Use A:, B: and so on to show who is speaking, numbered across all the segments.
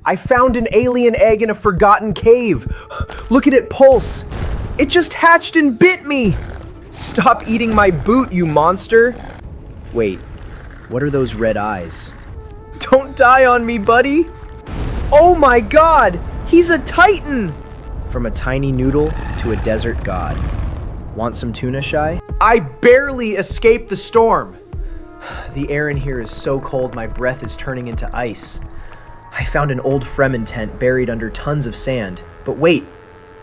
A: I found an alien egg in a forgotten cave. Look at it pulse. It just hatched and bit me. Stop eating my boot, you monster. Wait, what are those red eyes? Don't die on me, buddy. Oh my god, he's a titan. From a tiny noodle to a desert god. Want some tuna, Shai? I barely escaped the storm. The air in here is so cold my breath is turning into ice. I found an old Fremen tent buried under tons of sand. But wait,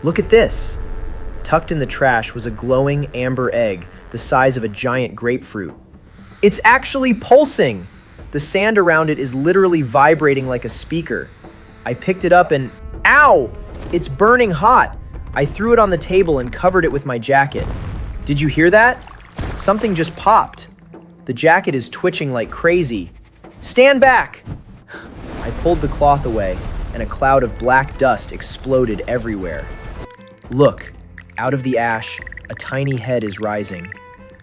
A: look at this. Tucked in the trash was a glowing amber egg the size of a giant grapefruit. It's actually pulsing! The sand around it is literally vibrating like a speaker. I picked it up and... Ow! It's burning hot! I threw it on the table and covered it with my jacket. Did you hear that? Something just popped. The jacket is twitching like crazy. Stand back! I pulled the cloth away, and a cloud of black dust exploded everywhere. Look, out of the ash, a tiny head is rising.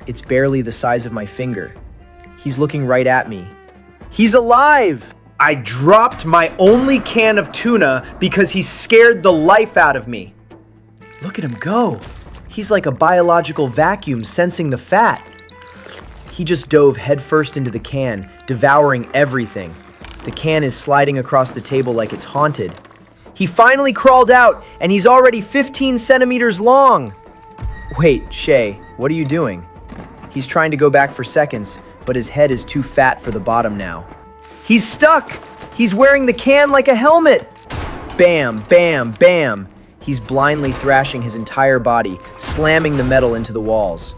A: It's barely the size of my finger. He's looking right at me. He's alive! I dropped my only can of tuna because he scared the life out of me. Look at him go. He's like a biological vacuum sensing the fat. He just dove headfirst into the can, devouring everything. The can is sliding across the table like it's haunted. He finally crawled out, and he's already 15 centimeters long. Wait, Shai, what are you doing? He's trying to go back for seconds, but his head is too fat for the bottom now. He's stuck! He's wearing the can like a helmet! Bam, bam, bam! He's blindly thrashing his entire body, slamming the metal into the walls.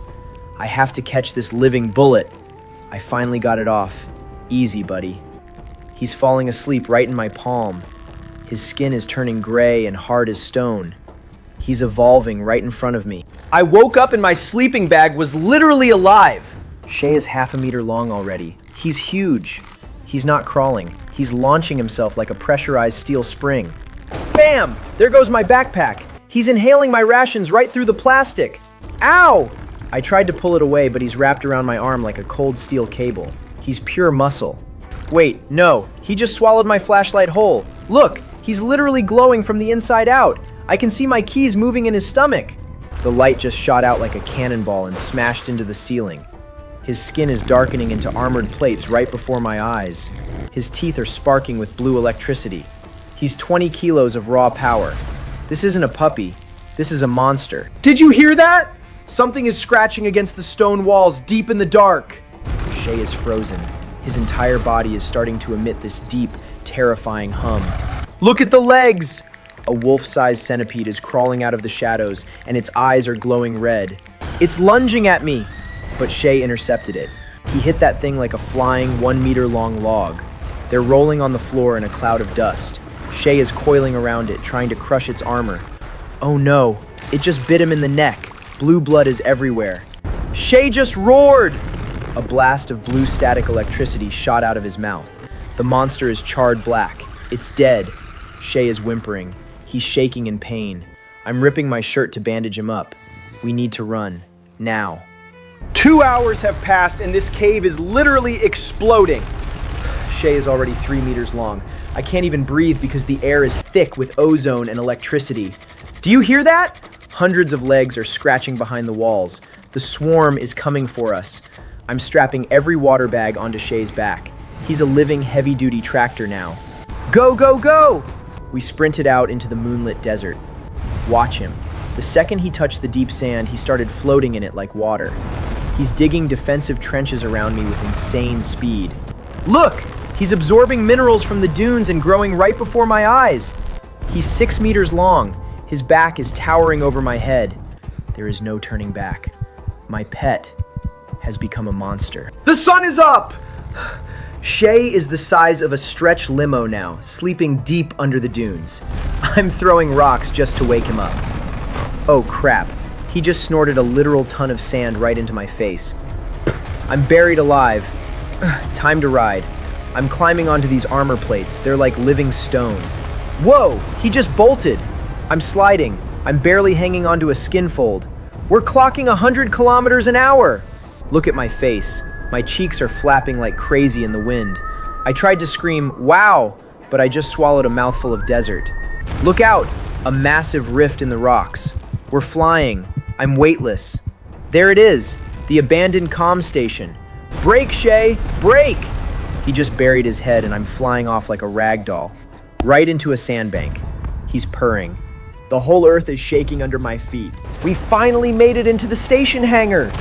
A: I have to catch this living bullet. I finally got it off. Easy, buddy. He's falling asleep right in my palm. His skin is turning gray and hard as stone. He's evolving right in front of me. I woke up and my sleeping bag was literally alive. Shai is 1/2 meter long already. He's huge. He's not crawling. He's launching himself like a pressurized steel spring. Bam! There goes my backpack. He's inhaling my rations right through the plastic. Ow! I tried to pull it away, but he's wrapped around my arm like a cold steel cable. He's pure muscle. Wait, no, he just swallowed my flashlight whole. Look, he's literally glowing from the inside out. I can see my keys moving in his stomach. The light just shot out like a cannonball and smashed into the ceiling. His skin is darkening into armored plates right before my eyes. His teeth are sparking with blue electricity. He's 20 kilos of raw power. This isn't a puppy. This is a monster. Did you hear that? Something is scratching against the stone walls deep in the dark. Shai is frozen. His entire body is starting to emit this deep, terrifying hum. Look at the legs! A wolf-sized centipede is crawling out of the shadows, and its eyes are glowing red. It's lunging at me! But Shai intercepted it. He hit that thing like a flying 1-meter-long log. They're rolling on the floor in a cloud of dust. Shai is coiling around it, trying to crush its armor. Oh no, it just bit him in the neck. Blue blood is everywhere. Shai just roared! A blast of blue static electricity shot out of his mouth. The monster is charred black. It's dead. Shai is whimpering. He's shaking in pain. I'm ripping my shirt to bandage him up. We need to run. Now. 2 hours have passed and this cave is literally exploding. Shai is already 3 meters long. I can't even breathe because the air is thick with ozone and electricity. Do you hear that? Hundreds of legs are scratching behind the walls. The swarm is coming for us. I'm strapping every water bag onto Shai's back. He's a living heavy-duty tractor now. Go, go, go! We sprinted out into the moonlit desert. Watch him. The second he touched the deep sand, he started floating in it like water. He's digging defensive trenches around me with insane speed. Look! He's absorbing minerals from the dunes and growing right before my eyes. He's 6 meters long. His back is towering over my head. There is no turning back. My pet has become a monster. The sun is up! Shai is the size of a stretch limo now, sleeping deep under the dunes. I'm throwing rocks just to wake him up. Oh crap, he just snorted a literal ton of sand right into my face. I'm buried alive. Time to ride. I'm climbing onto these armor plates. They're like living stone. Whoa, he just bolted. I'm sliding. I'm barely hanging onto a skin fold. We're clocking 100 kilometers an hour. Look at my face. My cheeks are flapping like crazy in the wind. I tried to scream, wow, but I just swallowed a mouthful of desert. Look out! A massive rift in the rocks. We're flying. I'm weightless. There it is, the abandoned comm station. Brake, Shai! Brake! He just buried his head and I'm flying off like a rag doll. Right into a sandbank. He's purring. The whole earth is shaking under my feet. We finally made it into the station hangar!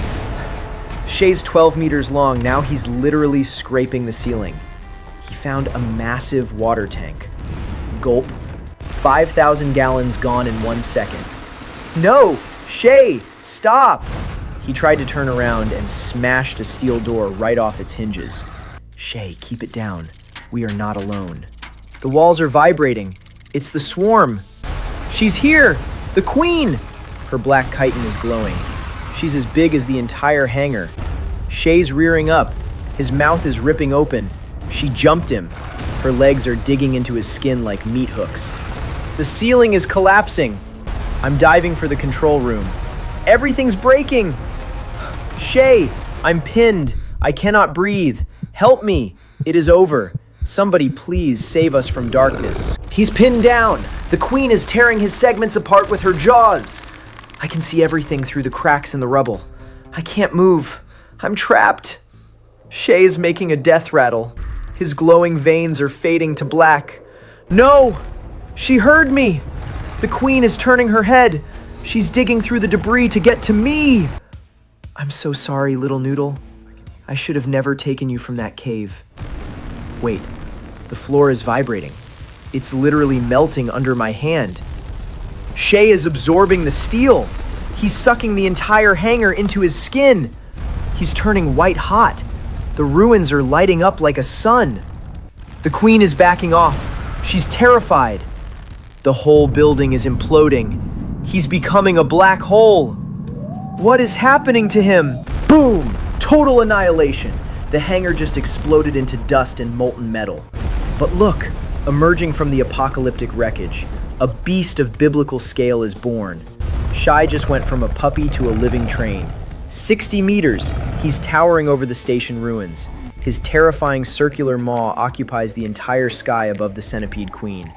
A: Shai's 12 meters long, now he's literally scraping the ceiling. He found a massive water tank. Gulp. 5,000 gallons gone in 1 second. No! Shai! Stop! He tried to turn around and smashed a steel door right off its hinges. Shai, keep it down. We are not alone. The walls are vibrating. It's the swarm. She's here! The queen! Her black chitin is glowing. She's as big as the entire hangar. Shai's rearing up. His mouth is ripping open. She jumped him. Her legs are digging into his skin like meat hooks. The ceiling is collapsing. I'm diving for the control room. Everything's breaking! Shai, I'm pinned. I cannot breathe. Help me. It is over. Somebody please save us from darkness. He's pinned down. The queen is tearing his segments apart with her jaws. I can see everything through the cracks in the rubble. I can't move. I'm trapped. Shai is making a death rattle. His glowing veins are fading to black. No! She heard me! The queen is turning her head. She's digging through the debris to get to me! I'm so sorry, little noodle. I should have never taken you from that cave. Wait, the floor is vibrating. It's literally melting under my hand. Shai is absorbing the steel. He's sucking the entire hangar into his skin. He's turning white hot. The ruins are lighting up like a sun. The queen is backing off. She's terrified. The whole building is imploding. He's becoming a black hole. What is happening to him? Boom! Total annihilation. The hangar just exploded into dust and molten metal. But look, emerging from the apocalyptic wreckage, a beast of biblical scale is born. Shai just went from a puppy to a living train. 60 meters, he's towering over the station ruins. His terrifying circular maw occupies the entire sky above the centipede queen.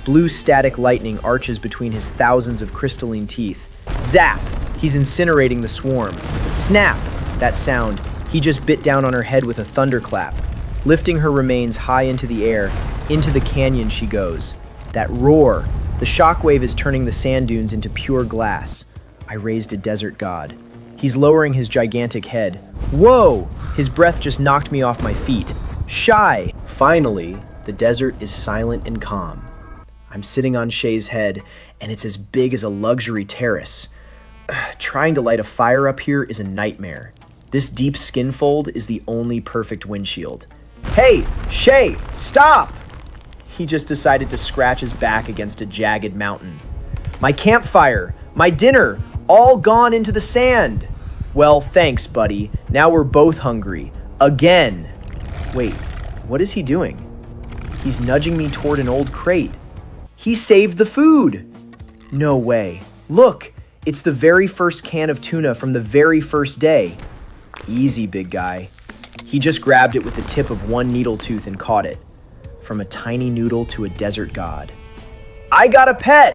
A: Blue static lightning arches between his thousands of crystalline teeth. Zap! He's incinerating the swarm. Snap! That sound. He just bit down on her head with a thunderclap. Lifting her remains high into the air, into the canyon she goes. That roar! The shockwave is turning the sand dunes into pure glass. I raised a desert god. He's lowering his gigantic head. Whoa! His breath just knocked me off my feet. Shai! Finally, the desert is silent and calm. I'm sitting on Shai's head, and it's as big as a luxury terrace. Trying to light a fire up here is a nightmare. This deep skin fold is the only perfect windshield. Hey, Shai, stop! He just decided to scratch his back against a jagged mountain. My campfire, my dinner, all gone into the sand. Well, thanks, buddy. Now we're both hungry. Again. Wait, what is he doing? He's nudging me toward an old crate. He saved the food. No way. Look, it's the very first can of tuna from the very first day. Easy, big guy. He just grabbed it with the tip of one needle tooth and caught it. From a tiny noodle to a desert god. I got a pet!